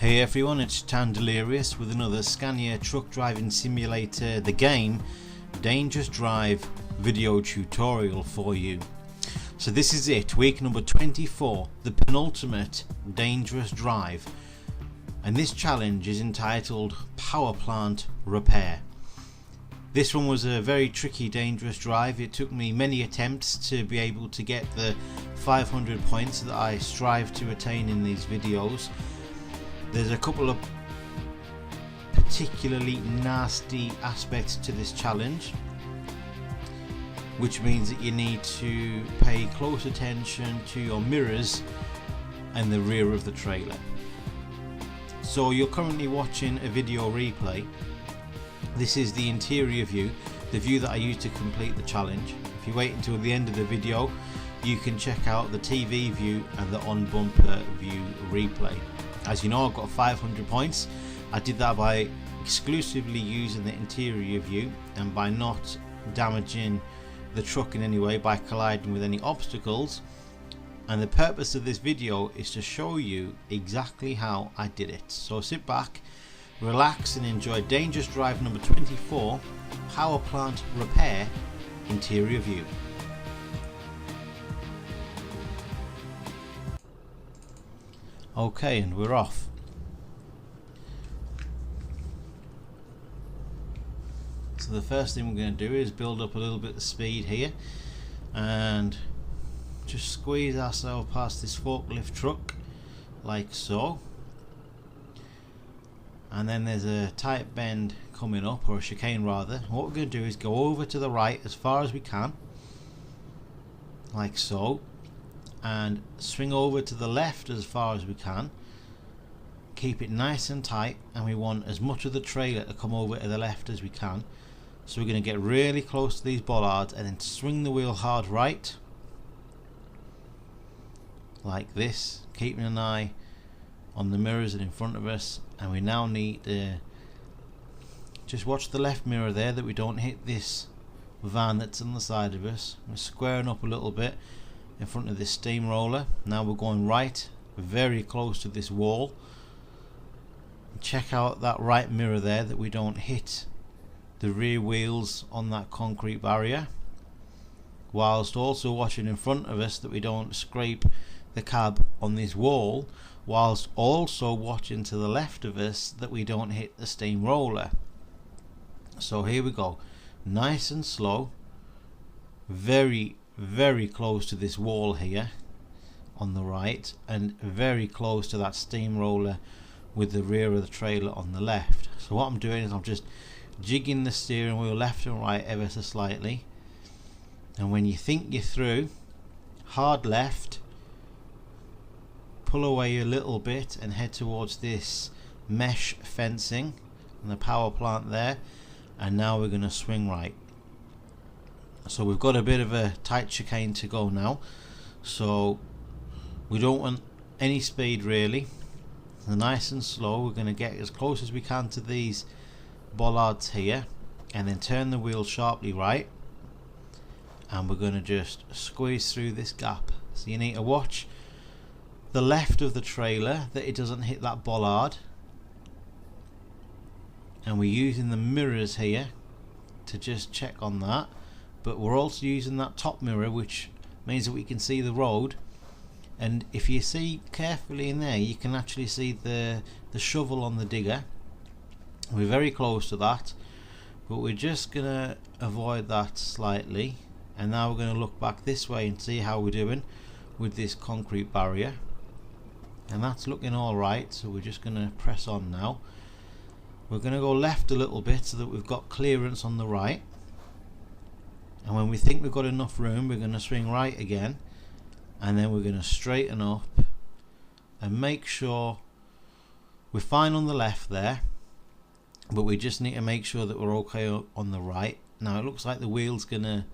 Hey everyone, it's Delirious with another Scania Truck Driving Simulator, the game, Dangerous Drive video tutorial for you. So this is it, week number 24, the penultimate Dangerous Drive. And this challenge is entitled Power Plant Repair. This one was a very tricky dangerous drive. It took me many attempts to be able to get the 500 points that I strive to attain in these videos. There's a couple of particularly nasty aspects to this challenge, which means that you need to pay close attention to your mirrors and the rear of the trailer. So you're currently watching a video replay. This is the interior view, the view that I used to complete the challenge. If you wait until the end of the video, you can check out the TV view and the on bumper view replay. As you know, I've got 500 points. I did that by exclusively using the interior view and by not damaging the truck in any way by colliding with any obstacles. And the purpose of this video is to show you exactly how I did it. So sit back, relax and enjoy Dangerous Drive number 24, Power Plant Repair, interior view. Okay, and we're off. So the first thing we're going to do is build up a little bit of speed here and just squeeze ourselves past this forklift truck like so. And then there's a tight bend coming up, or a chicane rather. What we're going to do is go over to the right as far as we can, like so, and swing over to the left as far as we can. Keep it nice and tight, and we want as much of the trailer to come over to the left as we can. So we're going to get really close to these bollards and then swing the wheel hard right, like this, keeping an eye on the mirrors and in front of us. And we now need to just watch the left mirror there, that we don't hit this van that's on the side of us. We're squaring up a little bit in front of this steamroller. Now we're going right, very close to this wall. Check out that right mirror there, that we don't hit the rear wheels on that concrete barrier, whilst also watching in front of us that we don't scrape the cab on this wall, whilst also watching to the left of us that we don't hit the steamroller. So here we go, nice and slow, very close to this wall here on the right, and very close to that steamroller with the rear of the trailer on the left. So what I'm doing is I'm just jigging the steering wheel left and right ever so slightly, and when you think you're through, hard left, pull away a little bit and head towards this mesh fencing and the power plant there, and now we're going to swing right. So we've got a bit of a tight chicane to go now, so we don't want any speed really. So nice and slow, we're going to get as close as we can to these bollards here, and then turn the wheel sharply right, and we're going to just squeeze through this gap. So you need to watch the left of the trailer that it doesn't hit that bollard, and we're using the mirrors here to just check on that, but we're also using that top mirror, which means that we can see the road. And if you see carefully in there, you can actually see the shovel on the digger. We're very close to that, but we're just gonna avoid that slightly, and now we're going to look back this way and see how we're doing with this concrete barrier, and that's looking alright. So we're just going to press on now. We're going to go left a little bit so that we've got clearance on the right, and when we think we've got enough room, we're going to swing right again, and then we're going to straighten up and make sure we're fine on the left there, but we just need to make sure that we're okay on the right. Now it looks like the wheel's gonna,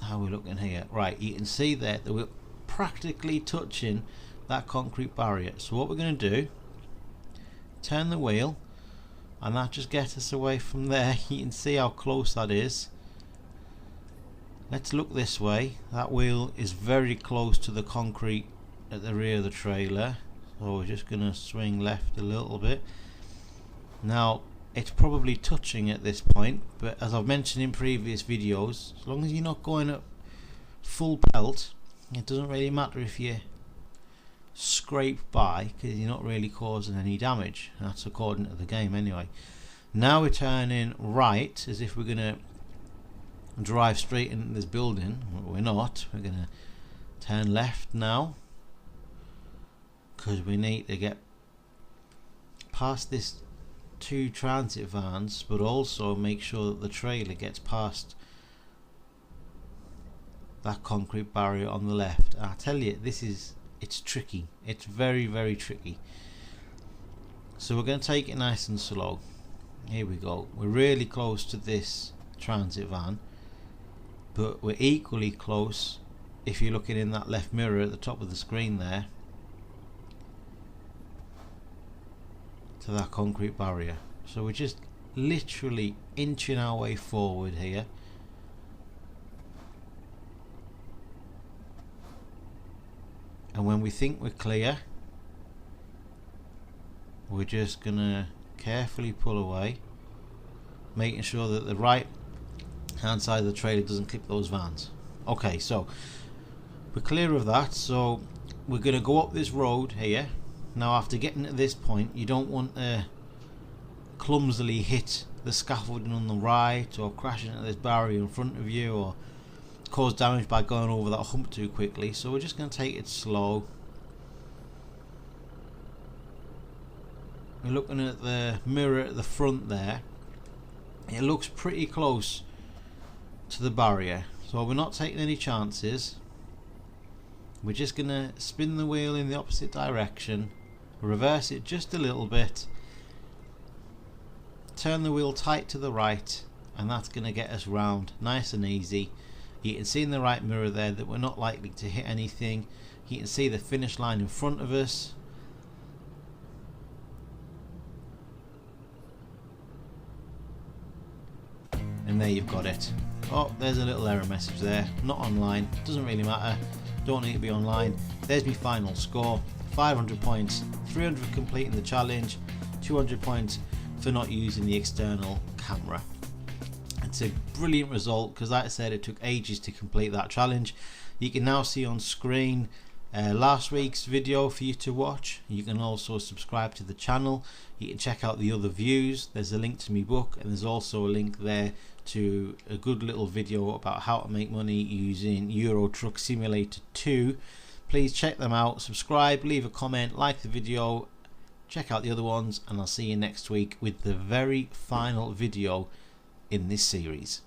how are we looking here? Right, you can see there that we're practically touching that concrete barrier. So what we're going to do, turn the wheel, and that just gets us away from there. You can see how close that is. Let's look this way. That wheel is very close to the concrete at the rear of the trailer, so we're just going to swing left a little bit. Now it's probably touching at this point, but as I've mentioned in previous videos, as long as you're not going at full pelt, it doesn't really matter if you scrape by, because you're not really causing any damage. That's according to the game anyway. Now we're turning right as if we're going to drive straight into this building. We're not. We're going to turn left now, because we need to get past this 2 transit vans, but also make sure that the trailer gets past that concrete barrier on the left. I tell you, it's tricky. It's very, very tricky. So we're going to take it nice and slow. Here we go. We're really close to this transit van, but we're equally close, if you're looking in that left mirror at the top of the screen there, to that concrete barrier. So we're just literally inching our way forward here. And when we think we're clear, we're just gonna carefully pull away, making sure that the right hand side of the trailer doesn't clip those vans. Okay, so we're clear of that, so we're gonna go up this road here. Now after getting to this point, you don't want to clumsily hit the scaffolding on the right, or crash into this barrier in front of you, or cause damage by going over that hump too quickly. So we're just going to take it slow. We're looking at the mirror at the front there. It looks pretty close to the barrier, so we're not taking any chances. We're just going to spin the wheel in the opposite direction, reverse it just a little bit, turn the wheel tight to the right, and that's going to get us round nice and easy. You can see in the right mirror there that we're not likely to hit anything. You can see the finish line in front of us. And there you've got it. Oh, there's a little error message there. Not online. Doesn't really matter. Don't need to be online. There's my final score. 500 points. 300 for completing the challenge. 200 points for not using the external camera. It's a brilliant result, because like I said, it took ages to complete that challenge. You can now see on screen last week's video for you to watch. You can also subscribe to the channel. You can check out the other views. There's a link to my book, and there's also a link there to a good little video about how to make money using Euro Truck Simulator 2. Please check them out, subscribe, leave a comment, like the video, check out the other ones, and I'll see you next week with the very final video in this series.